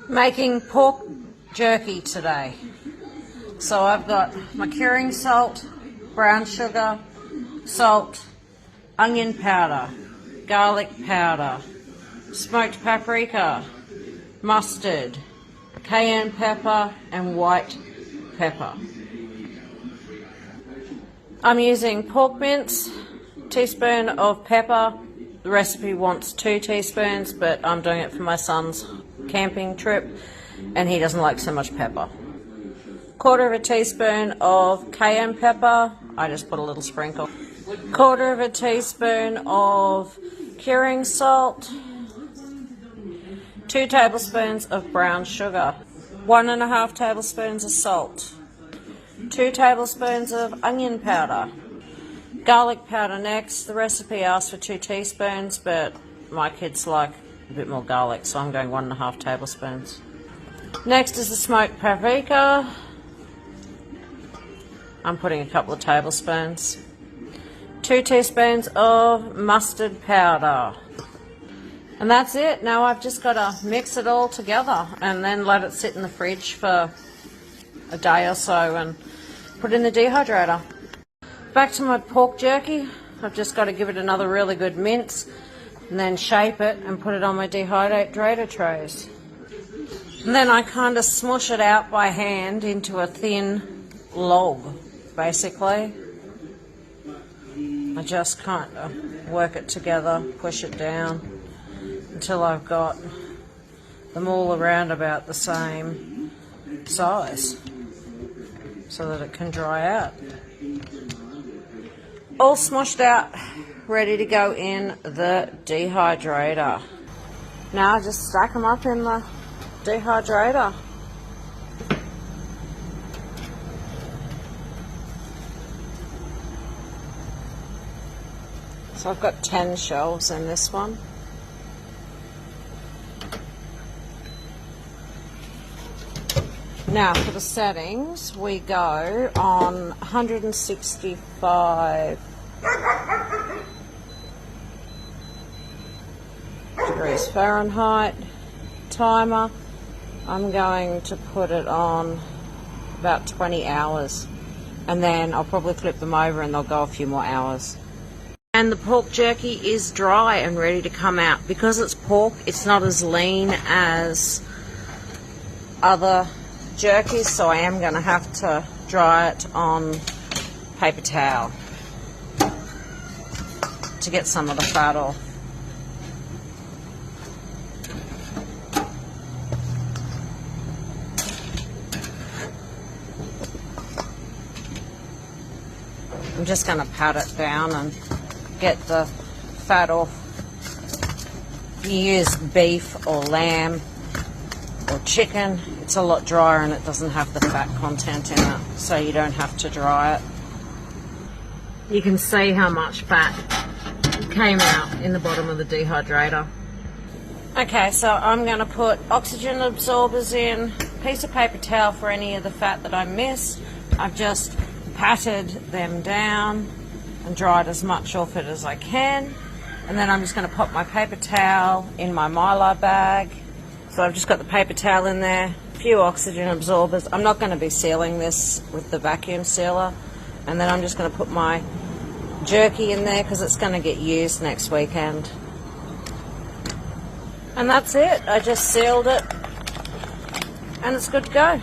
Making pork jerky today. So I've got my curing salt, brown sugar, salt, onion powder, garlic powder, smoked paprika, mustard, cayenne pepper and white pepper. I'm using pork mince, teaspoon of pepper. The recipe wants 2 teaspoons, but I'm doing it for my son's camping trip and he doesn't like so much pepper. 1/4 teaspoon of cayenne pepper. I just put a little sprinkle. 1/4 teaspoon of curing salt. 2 tablespoons of brown sugar. 1.5 tablespoons of salt. 2 tablespoons of onion powder. Garlic powder next. The recipe asks for 2 teaspoons, but my kids like a bit more garlic, so I'm going 1.5 tablespoons. Next is the smoked paprika. I'm putting a couple of tablespoons. 2 teaspoons of mustard powder. And that's it. Now I've just got to mix it all together and then let it sit in the fridge for a day or so and put it in the dehydrator. Back to my pork jerky. I've just got to give it another really good mince and then shape it and put it on my dehydrator trays. And then I kind of smush it out by hand into a thin log, basically. I just kind of work it together, push it down until I've got them all around about the same size so that it can dry out. All smushed out, ready to go in the dehydrator. Now I just stack them up in the dehydrator. So I've got 10 shelves in this one. Now for the settings, we go on 165 degrees Fahrenheit. Timer, I'm going to put it on about 20 hours and then I'll probably flip them over and they'll go a few more hours. And the pork jerky is dry and ready to come out. Because it's pork, it's not as lean as other jerkies, so I am going to have to dry it on paper towel to get some of the fat off. I'm just going to pat it down and get the fat off. If you use beef or lamb or chicken, it's a lot drier and it doesn't have the fat content in it, so you don't have to dry it. You can see how much fat came out in the bottom of the dehydrator. Okay, so I'm going to put oxygen absorbers in, a piece of paper towel for any of the fat that I missed. I've just patted them down and dried as much off it as I can, and then I'm just going to pop my paper towel in my Mylar bag. So I've just got the paper towel in there, a few oxygen absorbers. I'm not going to be sealing this with the vacuum sealer, and then I'm just going to put my jerky in there because it's going to get used next weekend. And that's it. I just sealed it and it's good to go.